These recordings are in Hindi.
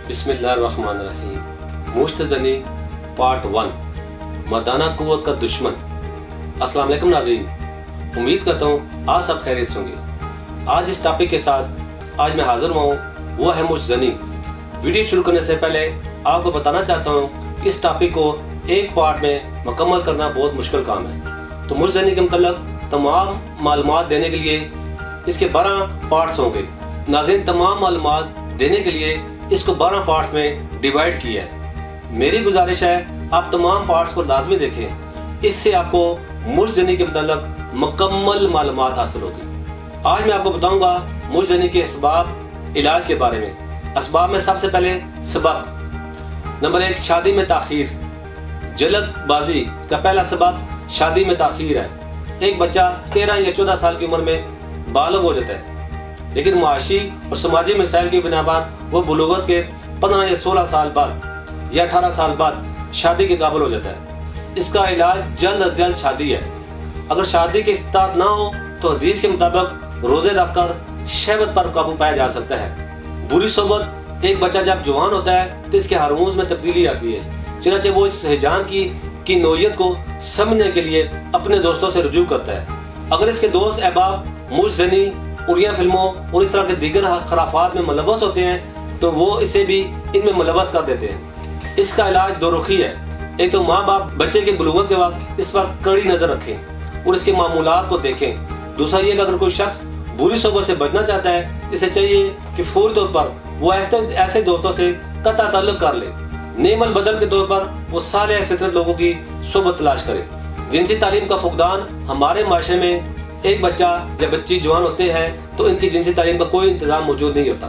बिस्मिल्लाहिर्रहमानिर्रहीम। मुश्तज़नी पार्ट 1, मर्दाना कुव्वत का दुश्मन। अस्सलाम वालेकुम नाज़रीन, उम्मीद करता हूँ आज सब खैरियत से होंगे। आज इस टॉपिक के साथ आज मैं हाजिर हुआ हूँ, वो है मुश्तज़नी। वीडियो शुरू करने से पहले आपको बताना चाहता हूँ इस टॉपिक को एक पार्ट में मुकम्मल करना बहुत मुश्किल काम है। तो मुश्तज़नी के मतलब तमाम मालूमात देने के लिए इसके 12 पार्ट्स होंगे। नाज़रीन, तमाम मालूमात देने के लिए इसको 12 पार्ट्स में डिवाइड किया है। मेरी गुजारिश है आप तमाम पार्ट्स को लाजमी देखें, इससे आपको मुश्तज़नी के मतलब मुकम्मल मालूमात हासिल होगी। आज मैं आपको बताऊंगा मुश्तज़नी के असबाब, इलाज के बारे में। असबाब में सबसे पहले सबब नंबर 1, शादी में ताख़ीर। जल्दबाजी का पहला सबब शादी में ताख़ीर है। एक बच्चा 13 या 14 साल की उम्र में बालिग हो जाता है, लेकिन मुआशी और समाजी मसाइल की बिना पर वो बुलूगत के 15 या 16 साल बाद या 18 साल बाद शादी के काबिल हो जाता है। इसका इलाज जल्द अज जल्द शादी है। अगर शादी की इस्तात ना हो तो हदीस के मुताबिक रोजे रखकर शहवत पर काबू पाया जा सकता है। बुरी सोबत, एक बच्चा जब जवान होता है तो इसके हार्मोन्स में तब्दीली आती है, चुनांचे वो इस हिजान की नौयत को समझने के लिए अपने दोस्तों से रुजू करता है। अगर इसके दोस्त अहबाब मुश्तज़नी, उड़िया फिल्मों और इस तरह के दीगर खराफात में मुलव्वस होते हैं तो वो इसे भी इनमें मुलव्वस कर देते हैं। इसका इलाज दो रुखी है। एक तो माँ बाप बच्चे के बुलूगत के वक्त इस पर कड़ी नजर रखें और इसके मामूलात को देखें। दूसरा ये कि अगर कोई शख्स बुरी सोबत से बचना चाहता है, इसे चाहिए कि फौरी तौर पर वो ऐसे दोस्तों से कता ताल्लुक कर ले। नेमल बदल के तौर पर वो साले फितरत लोगों की सोबत तलाश करे। जिनसी तालीम का फुकदान हमारे माशरे में, एक बच्चा जब बच्ची जवान होते हैं तो इनकी जिनसी तालीम का कोई इंतजाम मौजूद नहीं होता।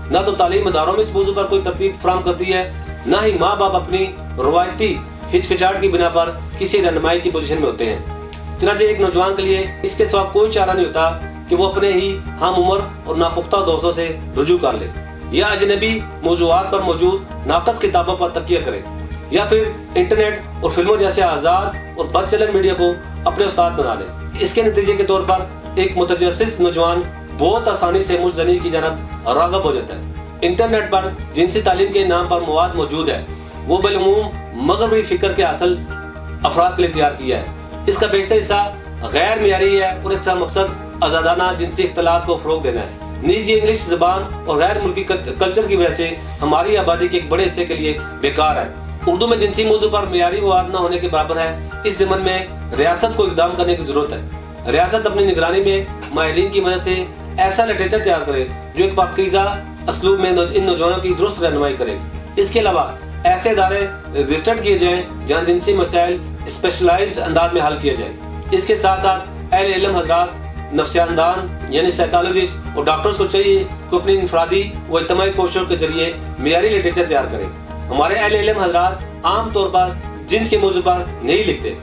ना तो तालीम इदारों में इस मौजू पर कोई तरतीब फराहम करती है, ना ही माँ बाप अपनी रवायती हिचकिचाहट की बिना पर किसी रहनुमाई की पोजीशन में होते हैं। चुनांचे एक नौजवान के लिए इसके सिवा कोई चारा नहीं होता कि वो अपने ही हम उम्र और नापुख्ता दोस्तों से रुजू कर ले, या अजनबी मौजूआत पर मौजूद नाकस किताबों पर तकिया करे, या फिर इंटरनेट और फिल्मों जैसे आज़ाद और बदचलन मीडिया को अपने उस्ताद बना ले। इसके नतीजे के तौर पर एक मुतजस्सिस नौजवान बहुत आसानी से मुश्तज़नी की जानब राग़िब हो जाता है। इंटरनेट पर जिनसी तालीम के नाम पर मवाद मौजूद है, वो बिलउमूम मग़रबी फ़िक्र के असल अफराद के लिए तैयार किया है। इसका बेशतर हिस्सा गैर मियारी है और इसका मकसद आज़ादाना जिनसी इख्तिलात को फ़रोग़ देना है। निजी इंग्लिश ज़बान और गैर मुल्की कल्चर की वजह से हमारी आबादी के एक बड़े हिस्से के लिए बेकार है। उर्दू में जिनसी मौजू पर मियारी मवाद न होने के बराबर है। इस ज़मन में रियासत को इक़दाम करने की ज़रूरत है। रियासत अपनी निगरानी में माहिरीन की मदद से ऐसा लिटरेचर तैयार करे जो एक पाकीज़ा असलूब में इन नौजवानों की दुरुस्त रहनुमाई करे। इसके अलावा ऐसे इदारे रजिस्टर्ड किए जाएं जहाँ जिनसी मसाइल स्पेशलाइज्ड अंदाज में हल किया जाए। इसके साथ साथ अहले इल्म हज़रात, नफ्सियानदान यानी साइकोलॉजिस्ट और डॉक्टर्स को चाहिए कि अपनी इनफरादी व इज्तिमाई कोशिशों के जरिए मियारी लिटरेचर तैयार करें। हमारे अहले इल्म हज़रात आम तौर पर जिन्स के मौजू पर नहीं लिखते।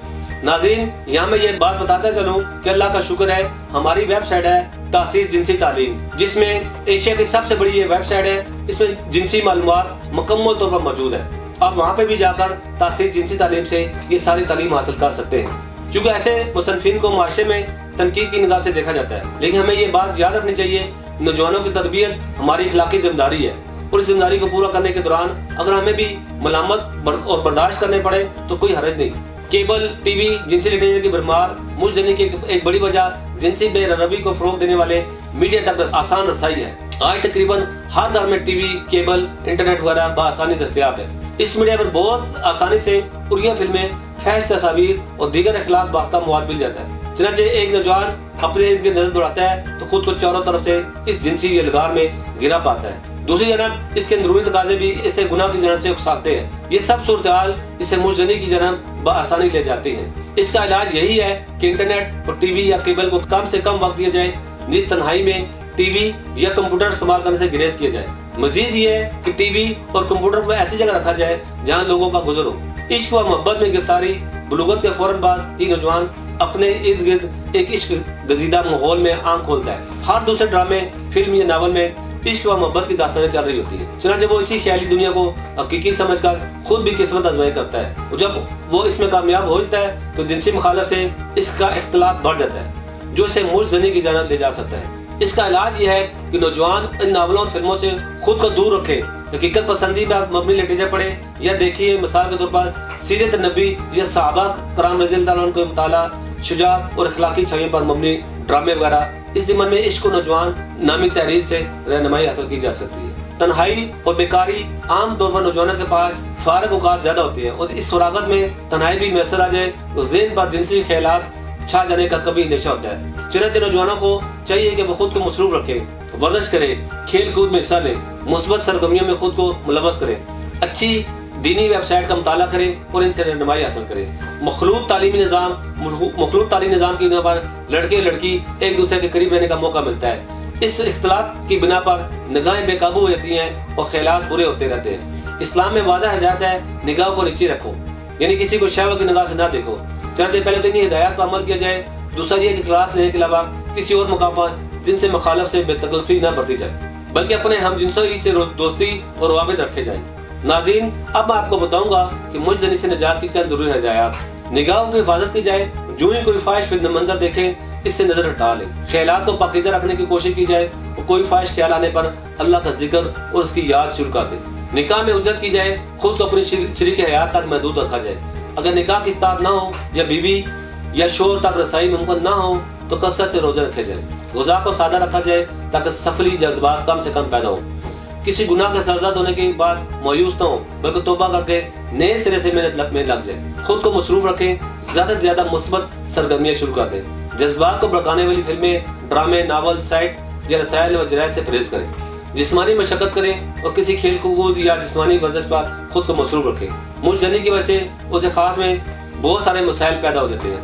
नाज़रीन, यहाँ मैं ये बात बताता चलूँ कि अल्लाह का शुक्र है हमारी वेबसाइट है तासीर जिनसी तालीम, जिसमें एशिया की सबसे बड़ी ये वेबसाइट है। इसमें जिनसी मालूमात मुकम्मल तौर पर मौजूद है। आप वहाँ पे भी जाकर तासीर जिनसी तालीम से ये सारी तालीम हासिल कर सकते हैं, क्योंकि ऐसे मुसन्निफीन को माशरे में तनकीद की निगाह से देखा जाता है। लेकिन हमें ये बात याद रखनी चाहिए, नौजवानों की तरबियत हमारी इखलाकी जिम्मेदारी है और इस जिम्मेदारी को पूरा करने के दौरान अगर हमें भी मलामत और बर्दाश्त करने पड़े तो कोई हर्ज नहीं। केबल टीवी जिनसी लिटरेचर की भरमार मुश्तज़नी की एक बड़ी वजह जिनसी बेरहमी को फरोग देने वाले मीडिया तक आसान रसाई है। आज तकरीबन हर घर में टीवी, केबल, इंटरनेट वगैरह बआसानी दस्तयाब है। इस मीडिया पर बहुत आसानी से उड़िया फिल्में, फैश तस्वीर और दीगर अखलाक बाख्ता मवाद मिल जाता है। चुनांचे एक नौजवान अपने इर्द गिर्द नजर दौड़ाता है तो खुद को चारों तरफ से इस जिनसी जलगार में गिरा पाता है। दूसरी जानब इसके अंदरूनी तकाजे भी इसे गुनाह की जानब से उकसाते हैं। ये सब सूरत हाल इसे मुश्तज़नी की जानब बआसानी ले जाती है। इसका इलाज यही है कि इंटरनेट और टीवी या केबल को कम से कम वक्त दिया जाए। निज तन्हाई में टीवी या कंप्यूटर इस्तेमाल करने से गुरेज किया जाए। मजीद ये है कि टीवी और कंप्यूटर को ऐसी जगह रखा जाए जहाँ लोगों का गुजर हो। इश्क व मोहब्बत में गिरफ्तारी, बुलूगत के फौरन बाद ही नौजवान अपने इर्द गिर्द एक इश्क गजीदा माहौल में आंख खोलता है। हर दूसरे ड्रामे, फिल्म या नावल में इश्क व मोहब्बत की दास्तानें चल रही होती है। चुनांचे वो इसी ख्याली दुनिया को हकीकी समझकर खुद भी किस्मत आजमाई करता है और जब वो इसमें कामयाब हो जाता है तो जिनसी मुखालिफ से इसका इख्तिलात बढ़ जाता है, जो इसे मुश्तज़नी की जानब ले जा सकता है। इसका इलाज यह है कि नौजवान इन नावलों और फिल्मों से खुद को दूर रखे हकीकत पसंदी में आप मबनी लिटरेचर पढ़े या देखिए, मिसाल के तौर पर सीरत नबी या सहाबा कराम रज़ियल्लाहु अन्हुम का मुताला, शुजाअत और अखलाकी छवियों पर मबनी ड्रामे वगैरह। इस ज़िम्मन में इश्क और नौजवान नामी तहरीर से रहनुमाई हासिल की जा सकती है। तन्हाई और बेकारी आम तौर पर नौजवानों के पास फारग औकात ज्यादा होती है और इस फरागत में तन्हाई भी मैसर आ जाए तो ज़हन पर जिनसी ख्यालात छा जाने का कभी अंदेशा होता है। चुनांचे नौजवानों को चाहिए कि वो खुद को मसरूफ रखें, वर्जिश करें, खेल कूद में हिस्सा लें, मुस्बत सरगर्मियों में खुद को मुलव्वस करें, अच्छी दीनी वेबसाइट का मुताला करें और इनसे रहनुमाई हासिल करें। मखलूत तालीमी निज़ाम की बिना पर लड़के लड़की एक दूसरे के करीब रहने का मौका मिलता है। इस इख्तिलाफ की बिना पर निगाहें बेकाबू हो जाती हैं और ख्यालात बुरे होते रहते हैं। इस्लाम में वाज़ह हिदायत है, निगाह को नीचे रखो, यानी किसी को शहवत की निगाह से ना देखो। चुनांचे पहले तो इन्हीं हिदायत पर अमल किया जाए। दूसरा ये कि क्लास लेने के अलावा किसी और मकाम पर जिनसे मुखालफ से बेतकल्लुफ़ी न बरती जाए, बल्कि अपने हमजिनसों से दोस्ती और रवाबित रखे जाएं। नाज़रीन, अब मैं आपको बताऊंगा कि मुजज़नी से निजात की चंद ज़रूरी हिदायत। निगाहों की हिफाजत की जाए, जो ही कोई ख्वाहिश फिल्म मंजर देखे इससे नजर हटा ले। ख्यालात को पाकीज़ा रखने की कोशिश की जाए और कोई ख्वाहिश ख्याल आने पर अल्लाह का जिक्र और उसकी याद शुरू कर दे। निकाह में उज्जत की जाए, खुद को अपनी शरीक हयात तक महदूद रखा जाए। अगर निकाह की इस्तात ना हो या बीवी या शोहर तक रसाई मुमकिन ना हो तो कसरत से रोजे रखे जाए। गुज़ा को सादा रखा जाए ताकि सफली जज्बात कम से कम पैदा हो। किसी गुनाह के सजा होने के बाद मायूस ना हो, बल्कि तौबा करके नए सिरे से मेहनत में लग जाए। खुद को मसरूफ रखें, ज्यादा से ज्यादा मुस्बत सरगर्मियां शुरू कर दें। जज्बात को भड़काने वाली फिल्में, ड्रामे, नावल, साइट या रसायल व जरायद से परहेज करें। जिस्मानी मशक्कत करें और किसी खेल कूद या जिस्मानी वर्जिश पर खुद को मसरूफ रखें। मुजज़नी की वजह से उसे खास में बहुत सारे मसाइल पैदा हो जाते हैं,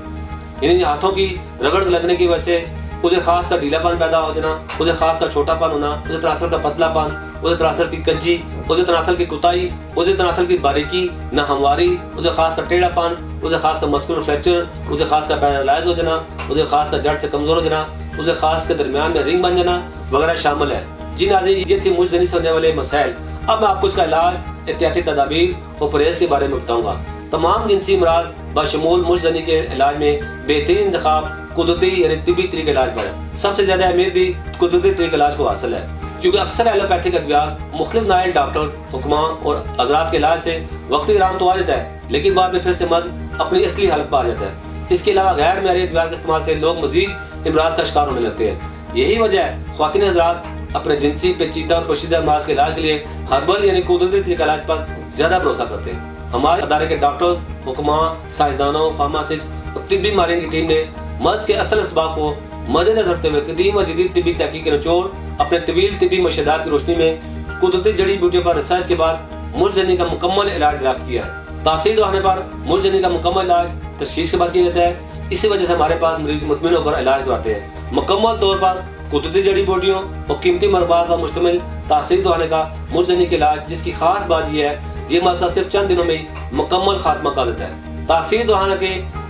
यानी हाथों की रगड़ लगने की वजह से उसे खास का ढीलापन पैदा हो जाना, उसे खास का छोटापन होना, उसे तनासल का पतलापन, उसे तनासल की कज्जी, उसे तनासल की कुताई, उसे तनासल की बारीकी न हमवारी, उसे खास का टेढ़ापन, उसे खास का मस्कुलर फ्रैक्चर, उसे खास का पैरालाइज हो जाना, उसे खास का जड़ से कमजोर हो जाना, उसे खास के दरमियान में रिंग बन जाना वगैरह शामिल है। जी नाज़रीन, ये थी मुजज़नी से होने वाले मसाइल। अब मैं आपको इसका इलाज, एहतियाती तदाबीर और परहेज के बारे में बताऊंगा। तमाम जिनसी अमराज बशमूल मुजज़नी के इलाज में बेहतरीन इंतखाब कुदरती यानी तिब्बी तरीके इलाज पर है। सबसे ज्यादा अहमियत भी कुदरती तरीके इलाज को हासिल है, क्योंकि अक्सर एलोपैथिक अद्वियात मुख्तलिफ नायल डॉक्टर, हुक्मा और हज़रात के इलाज से वक्ती आराम तो आ जाता है, लेकिन बाद में फिर से मर्ज अपनी असली हालत पर आ जाता है। इसके अलावा गैर मेयारी अद्वियात के इस्तेमाल से लोग मजीद इमराज का शिकार होने लगते हैं। यही वजह है ख्वातीन हज़रात अपने जिनसी पेचीदा और पोशीदा अमराज के इलाज के लिए हर्बल यानी कुदरती तरीका इलाज पर ज्यादा भरोसा करते हैं। हमारे अदारे के डॉक्टर्स, हुक्मा, साइंसदानों, फार्मासिस्ट और तिब्बी माहिरीन की टीम ने मर्ज के असल असबाब को मद्देनजर रखते हुए कदीम व जदीद तिब्बी तहकीक के निचोड़ अपने तवील तिब्बी मुर्शदात की रोशनी में कुदरती जड़ी बूटियों पर रिसर्च के बाद मुजज़नी का मुकम्मल इलाज दरियाफ्त किया है। तासीर रहने पर मुजज़नी का मुकम्मल इलाज तशखीस के बाद किया जाता है। इसी वजह से हमारे पास मरीज मुतमिन होकर इलाज करवाते हैं। मुकम्मल तौर पर कुदरती जड़ी बूटियों और कीमती मरबात पर मुश्तमिल तासीर रहने का मुजज़नी के इलाज, जिसकी खास बात यह है ये मसला सिर्फ चंद दिनों में मुकम्मल खात्मा कर देता है। तासीर दहाना के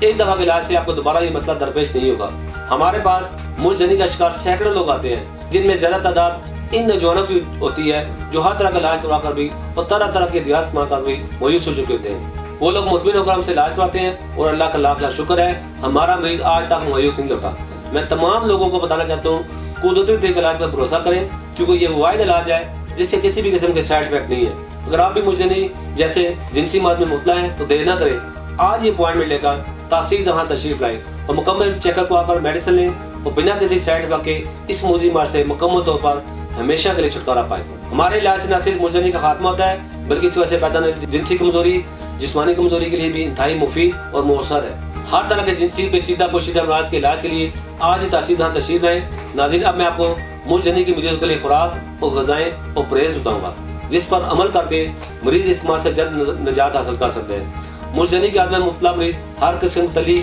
एक दफा के इलाज से आपको दोबारा ये मसला दरपेश नहीं होगा। हमारे पास मुजज़नी का शिकार सैकड़ों लोग आते हैं, जिनमें ज्यादा तादाद इन नौजवानों की होती है जो हर तरह का इलाज करवा कर भी और तरह तरह के अभ्यास कर भी मायूस हो चुके होते हैं। वो लोग मुतमिन होकर हमसे इलाज करवाते हैं और अल्लाह का लाख लाख शुक्र है हमारा मरीज आज तक मायूस नहीं होता। मैं तमाम लोगों को बताना चाहता हूँ कुदरती तरीके इलाज पर भरोसा करें, क्योंकि ये वाहिद इलाज है जिससे किसी भी किस्म के साइड इफेक्ट नहीं है। अगर आप भी मुजज़नी जैसे जिनसी मर्ज में मुब्तला है तो देर न करें, आज ये अपॉइंटमेंट लेकर तासीर दहां तशरीफ लाएं और मुकम्मल चेकअप को आकर मेडिसिन लें और बिना किसी साइड इफेक्ट के इस मूजी मर्ज से मुकम्मल तौर पर हमेशा के लिए छुटकारा पाए। हमारे इलाज से न सिर्फ मुजज़नी का खात्मा होता है, बल्कि इस वजह से पैदा होने जिनसी कमजोरी, जिस्मानी कमजोरी के लिए भी इंतहाई मुफीद और मौसर है। हर तरह के जिनसी पेचीदा पोशीदा अमराज के इलाज के लिए आज ही तासीर दहां तशरीफ लाएं। नाज़रीन, अब मैं आपको मुजज़नी के मरीजों के लिए खुराक और ग़िज़ाएं और परहेज बताऊंगा, जिस पर अमल करके मरीज इस बीमारी से जल्द निजात हासिल कर सकते हैं। मुजज़नी के आदमी मुब्तला मरीज हर किस्म तली,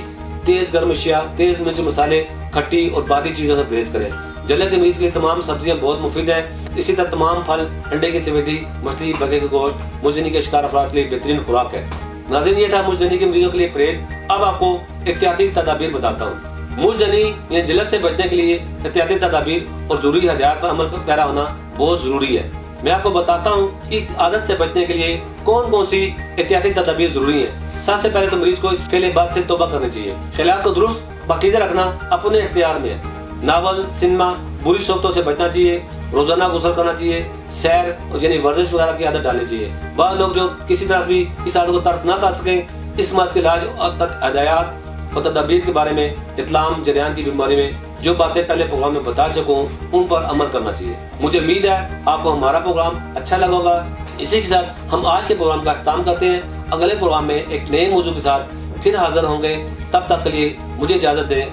तेज गर्म अशिया, तेज मिर्च मसाले, खट्टी और बादी चीजों से परहेज करें। जले के मरीज के लिए तमाम सब्जियां बहुत मुफीद है। इसी तरह तमाम फल, अंडे की चवेदी, मछली, बगे का गोश्त मुजज़नी के शिकार अफराद के लिए बेहतरीन खुराक है। नाज़रीन, ये था मुजज़नी के मरीजों के लिए परहेज। अब आपको एहतियाती तदाबीर बताता हूँ। मुजज़नी या जलन से बचने के लिए एहतियाती तदाबीर और जरूरी हिदायत पर अमल पैरा होना बहुत जरूरी है। मैं आपको बताता हूँ कि इस आदत से बचने के लिए कौन कौन सी एहतियाती तदाबीर जरूरी है। सबसे पहले तो मरीज को इस फेले बात से तौबा करनी चाहिए। ख्यालात को दुरुस्त पाकीज़ा रखना अपने इख्तियार में है। नावल, सिनेमा, बुरी सोबतों से बचना चाहिए। रोजाना गुस्ल करना चाहिए, सैर यानी वर्जिश वगैरह की आदत डालनी चाहिए। बाद लोग जो किसी तरह भी इस आदत को तर्क ना कर सकें, इस मर्ज के इलाज और हदायत और तदबीर के बारे में इत्लाम जरियान की बीमारी में जो बातें पहले प्रोग्राम में बता चुका हूँ उन पर अमल करना चाहिए। मुझे उम्मीद है आपको हमारा प्रोग्राम अच्छा लगा होगा। इसी के साथ हम आज के प्रोग्राम का अख्ताम करते हैं। अगले प्रोग्राम में एक नए मौजू के साथ फिर हाजिर होंगे। तब तक के लिए मुझे इजाजत दें।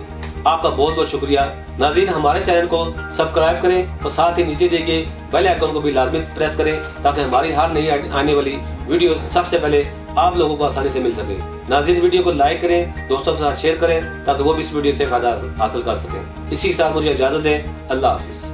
आपका बहुत बहुत शुक्रिया। नाज़रीन, हमारे चैनल को सब्सक्राइब करें और साथ ही नीचे दिए गए बेल आइकन को भी लाजमी प्रेस करें ताकि हमारी हर नई आने वाली वीडियो सबसे पहले आप लोगों को आसानी से मिल सके। नाज़रीन, वीडियो को लाइक करें, दोस्तों के साथ शेयर करें ताकि वो भी इस वीडियो से फायदा हासिल कर सकें। इसी के साथ मुझे इजाजत दें। अल्लाह हाफिज़।